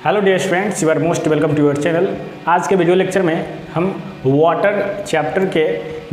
Hello dear students, you are most welcome to your channel. आज के video lecture में हम वाटर चैप्टर के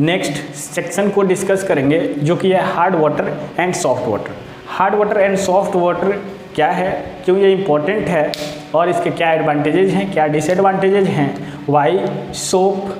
नेक्स्ट सेक्शन को डिस्कस करेंगे, जो कि है hard water and soft water. Hard water and soft water क्या है, क्यों ये इम्पोर्टेंट है और इसके क्या एडवांटेजेज हैं, क्या डिसएडवांटेजेज हैं, why soap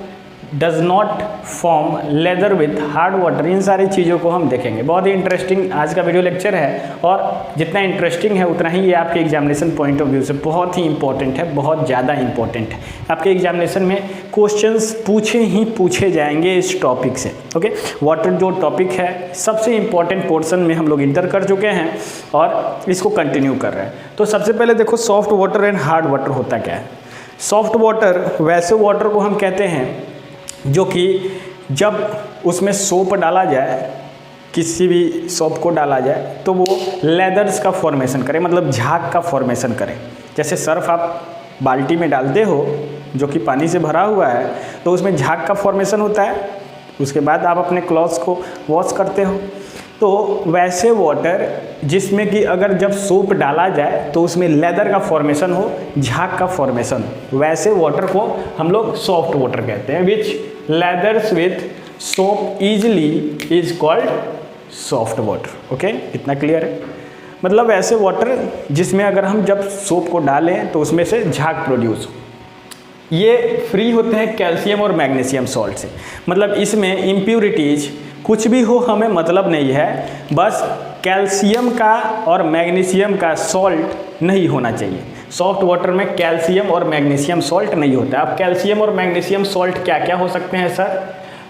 does not form lather with hard water, इन सारी चीज़ों को हम देखेंगे। बहुत ही इंटरेस्टिंग आज का वीडियो लेक्चर है और जितना इंटरेस्टिंग है उतना ही ये आपके एग्जामिनेशन पॉइंट ऑफ व्यू से बहुत ही इंपॉर्टेंट है, बहुत ज़्यादा इंपॉर्टेंट है। आपके एग्जामिनेशन में क्वेश्चंस पूछे जाएंगे इस टॉपिक से। ओके, वाटर जो टॉपिक है सबसे इंपॉर्टेंट पोर्शन में हम लोग इंटर कर चुके हैं और इसको कंटिन्यू कर रहे हैं। तो सबसे पहले देखो, soft water and hard water होता क्या है। सॉफ्ट वाटर वैसे वाटर को हम कहते हैं जो कि जब उसमें सोप डाला जाए, किसी भी सोप को डाला जाए तो वो लेदर्स का फॉर्मेशन करे, मतलब झाग का फॉर्मेशन करे। जैसे सर्फ आप बाल्टी में डालते हो जो कि पानी से भरा हुआ है, तो उसमें झाग का फॉर्मेशन होता है। उसके बाद आप अपने क्लॉथ्स को वॉश करते हो। तो वैसे वाटर जिसमें कि अगर जब सोप डाला जाए तो उसमें लेदर का फॉर्मेशन हो, झाग का फॉर्मेशन हो, वैसे वाटर को हम लोग सॉफ्ट वाटर कहते हैं। Which lathers with soap easily is called soft water. Okay, इतना क्लियर है। मतलब ऐसे वाटर जिसमें अगर हम जब सोप को डालें तो उसमें से झाग प्रोड्यूस हो। ये फ्री होते हैं कैल्शियम और मैग्नीशियम सॉल्ट से। मतलब इसमें इम्प्यूरिटीज कुछ भी हो हमें मतलब नहीं है, बस कैल्शियम का और मैग्नीशियम का सॉल्ट नहीं होना चाहिए। सॉफ्ट वाटर में कैल्शियम और मैग्नीशियम सॉल्ट नहीं होता। अब कैल्शियम और मैग्नीशियम सॉल्ट क्या क्या हो सकते हैं सर?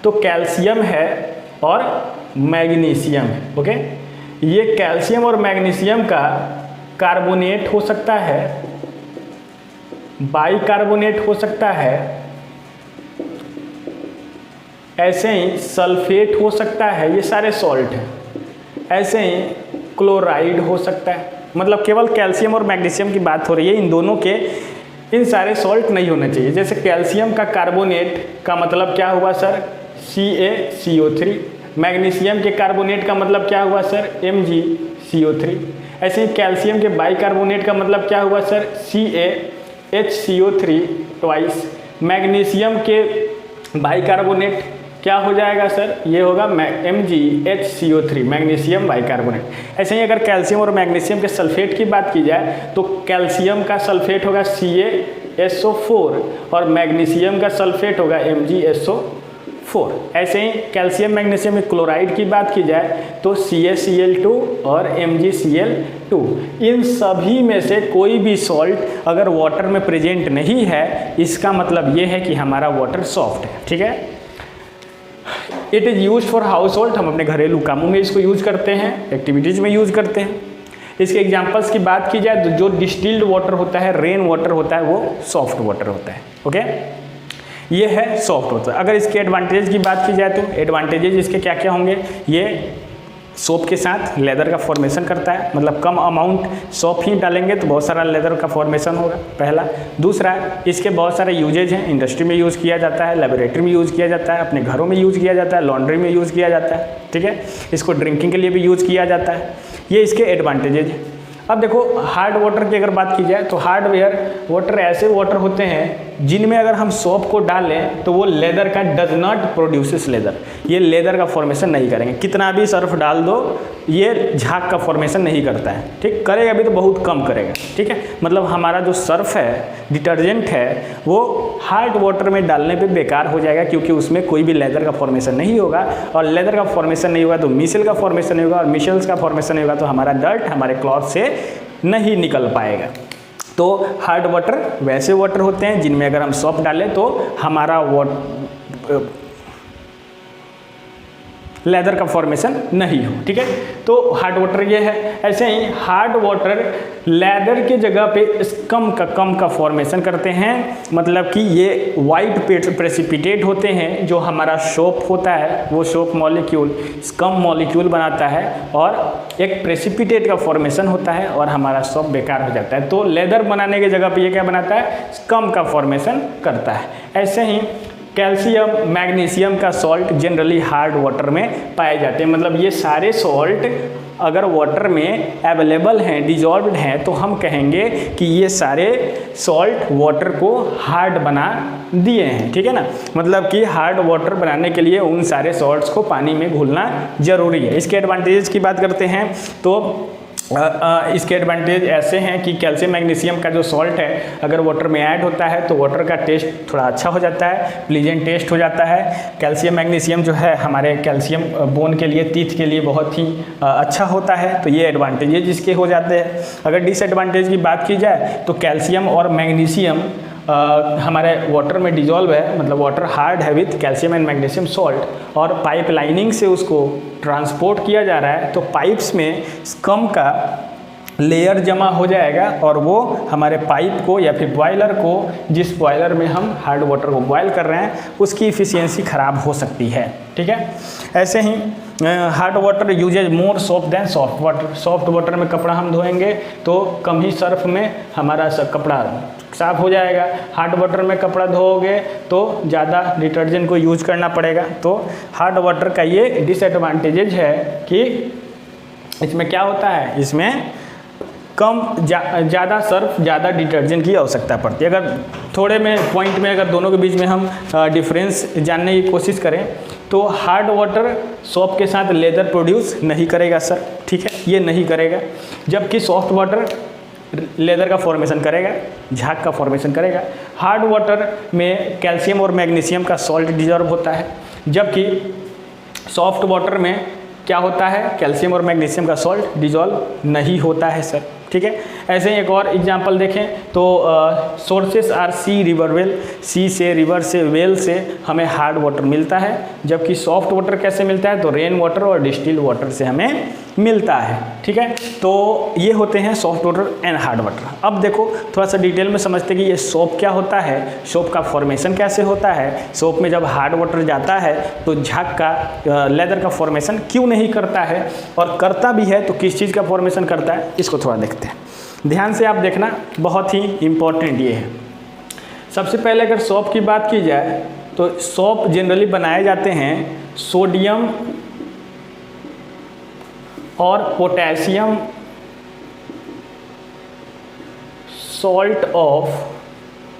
तो कैल्शियम है और मैग्नीशियम है। ओके, ये कैल्शियम और मैग्नीशियम का कार्बोनेट हो सकता है, बाइकार्बोनेट हो सकता है, ऐसे ही सल्फेट हो सकता है, ये सारे सॉल्ट हैं। ऐसे ही क्लोराइड हो सकता है। मतलब केवल कैल्शियम और मैग्नीशियम की बात हो रही है, इन दोनों के इन सारे सॉल्ट नहीं होने चाहिए। जैसे कैल्शियम का कार्बोनेट का मतलब क्या हुआ सर? CaCO3। मैग्नीशियम के कार्बोनेट का मतलब क्या हुआ सर? MgCO3। ऐसे ही कैल्शियम के बाइकार्बोनेट का मतलब क्या हुआ सर? CaHCO3 twice. मैग्नीशियम के बाइकार्बोनेट क्या हो जाएगा सर? ये होगा MgHCO3, मैग्नीशियम बाइकार्बोनेट। ऐसे ही अगर कैल्शियम और मैग्नीशियम के सल्फेट की बात की जाए तो कैल्शियम का सल्फेट होगा CaSO4 और मैग्नीशियम का सल्फेट होगा MgSO4। ऐसे ही कैल्शियम मैग्नीशियम में क्लोराइड की बात की जाए तो CaCl2 और MgCl2। इन सभी में से कोई भी सॉल्ट अगर वाटर में प्रेजेंट नहीं है, इसका मतलब ये है कि हमारा वाटर सॉफ्ट है। ठीक है, it is use for house hold. हम अपने घरेलू कामों में इसको यूज करते हैं, एक्टिविटीज़ में यूज करते हैं। इसके एग्जांपल्स की बात की जाए तो जो डिस्टिल्ड वाटर होता है, रेन वाटर होता है, वो सॉफ्ट वाटर होता है। ओके, ये है सॉफ्ट वाटर। अगर इसके एडवांटेज की बात की जाए तो एडवांटेजेज इसके क्या क्या होंगे? ये सोप के साथ लेदर का फॉर्मेशन करता है, मतलब कम अमाउंट सोप ही डालेंगे तो बहुत सारा लेदर का फॉर्मेशन होगा, पहला। दूसरा, इसके बहुत सारे यूजेज हैं। इंडस्ट्री में यूज़ किया जाता है, लेबोरेटरी में यूज़ किया जाता है, अपने घरों में यूज़ किया जाता है, लॉन्ड्री में यूज़ किया जाता है। ठीक है, इसको ड्रिंकिंग के लिए भी यूज़ किया जाता है। ये इसके एडवांटेजेज हैं। अब देखो, हार्ड वाटर की अगर बात की जाए तो हार्डवेयर वाटर ऐसे वाटर होते हैं जिनमें अगर हम सोप को डालें तो वो लेदर का डज नॉट प्रोड्यूसेस लेदर, ये लेदर का फॉर्मेशन नहीं करेंगे। कितना भी सर्फ डाल दो, ये झाग का फॉर्मेशन नहीं करता है। ठीक, करेगा भी तो बहुत कम करेगा। ठीक है, मतलब हमारा जो सर्फ है, डिटर्जेंट है, वो हार्ड वाटर में डालने पे बेकार हो जाएगा, क्योंकि उसमें कोई भी लेदर का फॉर्मेशन नहीं होगा। और लेदर का फॉर्मेशन नहीं होगा तो मिशेल का फॉर्मेशन नहीं होगा, और मिशेल्स का फॉर्मेशन नहीं होगा तो हमारा डर्ट हमारे क्लॉथ से नहीं निकल पाएगा। तो हार्ड वाटर वैसे वाटर होते हैं जिनमें अगर हम सोप डालें तो हमारा लेदर का फॉर्मेशन नहीं हो। ठीक है, तो हार्ड वाटर ये है। ऐसे ही हार्ड वाटर लेदर के जगह पे कम का फॉर्मेशन करते हैं, मतलब कि ये वाइट प्रेसिपिटेट होते हैं। जो हमारा सोप होता है वो सोप मॉलिक्यूल कम मॉलिक्यूल बनाता है और एक प्रेसिपिटेट का फॉर्मेशन होता है और हमारा सोप बेकार हो जाता है। तो लेदर बनाने के जगह पे ये क्या बनाता है? कम का फॉर्मेशन करता है। ऐसे ही कैल्शियम, मैग्नीशियम का सॉल्ट जनरली हार्ड वाटर में पाए जाते हैं। मतलब ये सारे सॉल्ट अगर वाटर में अवेलेबल हैं, डिजॉल्व्ड हैं, तो हम कहेंगे कि ये सारे सॉल्ट वाटर को हार्ड बना दिए हैं। ठीक है ना, मतलब कि हार्ड वाटर बनाने के लिए उन सारे सॉल्ट्स को पानी में घुलना जरूरी है। इसके एडवांटेजेस की बात करते हैं तो इसके एडवांटेज ऐसे हैं कि कैल्शियम मैग्नीशियम का जो सॉल्ट है अगर वाटर में ऐड होता है तो वाटर का टेस्ट थोड़ा अच्छा हो जाता है, प्लीजेंट टेस्ट हो जाता है। कैल्शियम मैग्नीशियम जो है हमारे कैल्शियम बोन के लिए, टीथ के लिए बहुत ही अच्छा होता है। तो ये एडवांटेजेज इसके हो जाते हैं। अगर डिसएडवांटेज की बात की जाए तो कैल्शियम और मैग्नीशियम हमारे वाटर में डिजॉल्व है, मतलब वाटर हार्ड है with calcium and magnesium salt, और पाइप लाइनिंग से उसको ट्रांसपोर्ट किया जा रहा है तो पाइप्स में स्कम का लेयर जमा हो जाएगा और वो हमारे पाइप को या फिर बॉयलर को, जिस बॉयलर में हम हार्ड वाटर को बॉयल कर रहे हैं, उसकी इफ़िशियंसी ख़राब हो सकती है। ठीक है, ऐसे ही hard water uses more soap than soft water. Soft water में कपड़ा हम धोएंगे तो कम ही सर्फ में हमारा कपड़ा साफ हो जाएगा। हार्ड वाटर में कपड़ा धोओगे तो ज़्यादा डिटर्जेंट को यूज करना पड़ेगा। तो हार्ड वाटर का ये डिसएडवांटेजेज है कि इसमें क्या होता है, इसमें कम ज़्यादा सर्फ, ज़्यादा डिटर्जेंट की आवश्यकता पड़ती है। अगर थोड़े में पॉइंट में अगर दोनों के बीच में हम डिफरेंस जानने की कोशिश करें तो हार्ड वाटर सोप के साथ लेदर प्रोड्यूस नहीं करेगा सर, ठीक है, ये नहीं करेगा। जबकि सॉफ्ट वाटर लेदर का फॉर्मेशन करेगा, झाग का फॉर्मेशन करेगा। हार्ड वाटर में कैल्शियम और मैग्नीशियम का सॉल्ट डिजॉल्व होता है, जबकि सॉफ्ट वाटर में क्या होता है, कैल्शियम और मैग्नीशियम का सॉल्ट डिजॉल्व नहीं होता है सर। ठीक है, ऐसे ही एक और एग्जांपल देखें तो sources are sea, river well. Sea से, रिवर से, वेल से हमें हार्ड वाटर मिलता है, जबकि सॉफ्ट वाटर कैसे मिलता है तो रेन वाटर और डिस्टिल वाटर से हमें मिलता है। ठीक है, तो ये होते हैं soft water and hard water. अब देखो थोड़ा सा डिटेल में समझते हैं कि ये सोप क्या होता है, सोप का फॉर्मेशन कैसे होता है, सोप में जब हार्ड वाटर जाता है तो झाग का, लेदर का फॉर्मेशन क्यों नहीं करता है, और करता भी है तो किस चीज़ का फॉर्मेशन करता है, इसको थोड़ा देखते हैं। ध्यान से आप देखना, बहुत ही इम्पोर्टेंट ये है। सबसे पहले अगर सोप की बात की जाए तो सोप जनरली बनाए जाते हैं सोडियम और potassium salt of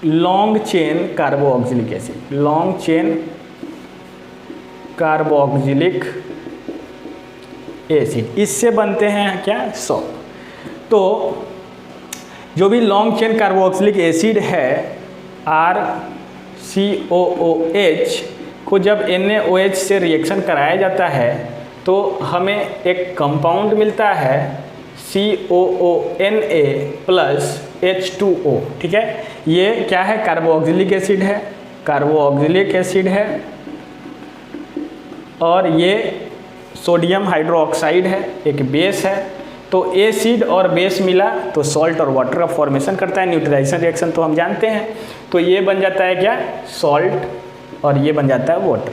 long chain carboxylic acid, long chain carboxylic acid, इससे बनते हैं क्या, सोप। तो जो भी लॉन्ग चेन कार्बोक्सिलिक एसिड है RCOOH को जब NaOH से रिएक्शन कराया जाता है तो हमें एक कंपाउंड मिलता है COONA प्लस H2O। ठीक है, ये क्या है, कार्बोक्सिलिक एसिड है, कार्बोक्सिलिक एसिड है, और ये सोडियम हाइड्रोक्साइड है, एक बेस है। तो एसिड और बेस मिला तो सॉल्ट और वाटर का फॉर्मेशन करता है, न्यूट्रलाइजेशन रिएक्शन तो हम जानते हैं। तो ये बन जाता है क्या, सॉल्ट, और ये बन जाता है वाटर।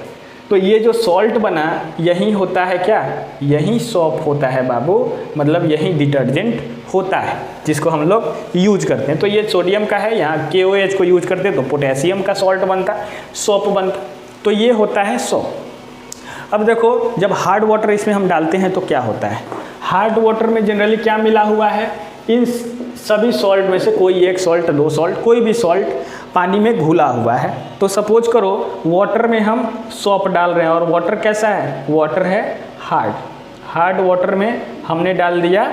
तो ये जो सॉल्ट बना यही होता है क्या, यही सोप होता है बाबू, मतलब यही डिटर्जेंट होता है जिसको हम लोग यूज करते हैं। तो ये सोडियम का है, यहाँ KOH को यूज करते हैं तो पोटेशियम का सॉल्ट बनता, सोप बनता। तो ये होता है सोप। अब देखो जब हार्ड वाटर इसमें हम डालते हैं तो क्या होता है, हार्ड वाटर में जनरली क्या मिला हुआ है, इन सभी सॉल्ट में से कोई एक सॉल्ट, दो सॉल्ट, कोई भी सॉल्ट पानी में घुला हुआ है। तो सपोज करो वाटर में हम सोप डाल रहे हैं और वाटर कैसा है, वाटर है हार्ड, हार्ड वाटर में हमने डाल दिया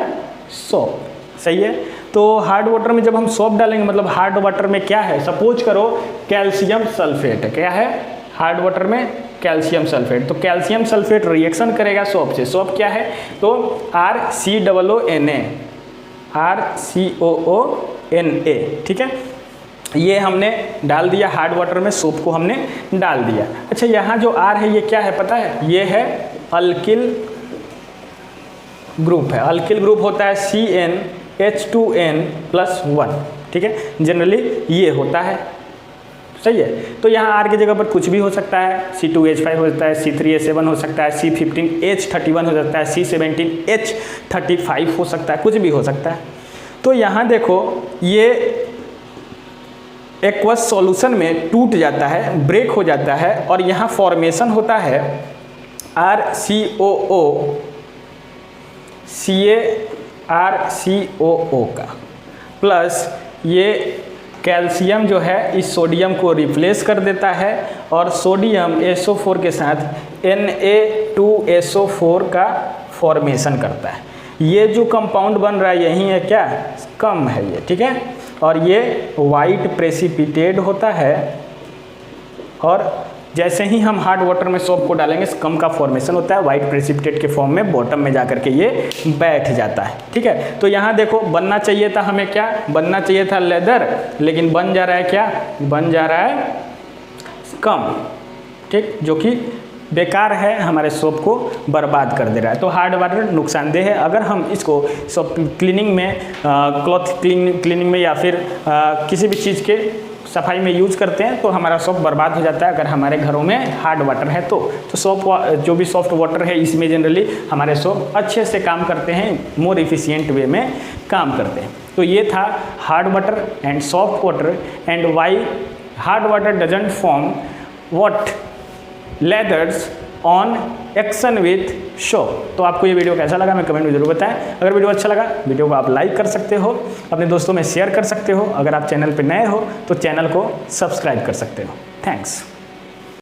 सोप, सही है। तो हार्ड वाटर में जब हम सोप डालेंगे मतलब हार्ड वाटर में क्या है, सपोज करो कैल्शियम सल्फेट है, क्या है हार्ड वाटर में कैल्शियम सल्फेट। तो कैल्शियम सल्फेट रिएक्शन करेगा सोप से, सोप क्या है तो RCOONA, RCOONA। ठीक है, ये हमने डाल दिया हार्ड वाटर में, सोप को हमने डाल दिया। अच्छा यहाँ जो R है ये क्या है पता है, ये है अल्किल ग्रुप है। अल्किल ग्रुप होता है CnH2n+1। ठीक है, जनरली ये होता है, सही है। तो यहाँ R की जगह पर कुछ भी हो सकता है, C2H5 हो सकता है, C3H7 हो सकता है, C15H31 हो सकता है, C17H35 हो सकता है, कुछ भी हो सकता है। तो यहाँ देखो ये एक्वस सॉल्यूशन में टूट जाता है, ब्रेक हो जाता है और यहाँ फॉर्मेशन होता है RCOO CaRCOO का, प्लस ये कैल्शियम जो है इस सोडियम को रिप्लेस कर देता है और सोडियम SO4 के साथ Na2SO4 का फॉर्मेशन करता है। ये जो कंपाउंड बन रहा है यही है क्या, कम है ये, ठीक है। और ये वाइट प्रेसिपिटेट होता है और जैसे ही हम हार्ड वाटर में सोप को डालेंगे स्कम का फॉर्मेशन होता है, वाइट प्रेसिपिटेट के फॉर्म में बॉटम में जाकर के ये बैठ जाता है, ठीक है। तो यहाँ देखो बनना चाहिए था हमें क्या, बनना चाहिए था लेदर, लेकिन बन जा रहा है क्या, बन जा रहा है स्कम, ठीक, जो कि बेकार है, हमारे सोप को बर्बाद कर दे रहा है। तो हार्ड वाटर नुकसानदेह है। अगर हम इसको सोप क्लीनिंग में, क्लॉथ क्लीनिंग में या फिर किसी भी चीज़ के सफाई में यूज करते हैं तो हमारा सोप बर्बाद हो जाता है। अगर हमारे घरों में हार्ड वाटर है तो सोप जो भी सॉफ्ट वाटर है इसमें जनरली हमारे सोप अच्छे से काम करते हैं, मोर इफिशिएंट वे में काम करते हैं। तो ये था hard water and soft water and why hard water doesn't form what lathers on action with soap. तो आपको ये वीडियो कैसा लगा मैं कमेंट में जरूर बताएं। अगर वीडियो अच्छा लगा वीडियो को आप लाइक कर सकते हो, अपने दोस्तों में शेयर कर सकते हो। अगर आप चैनल पर नए हो तो चैनल को सब्सक्राइब कर सकते हो। थैंक्स।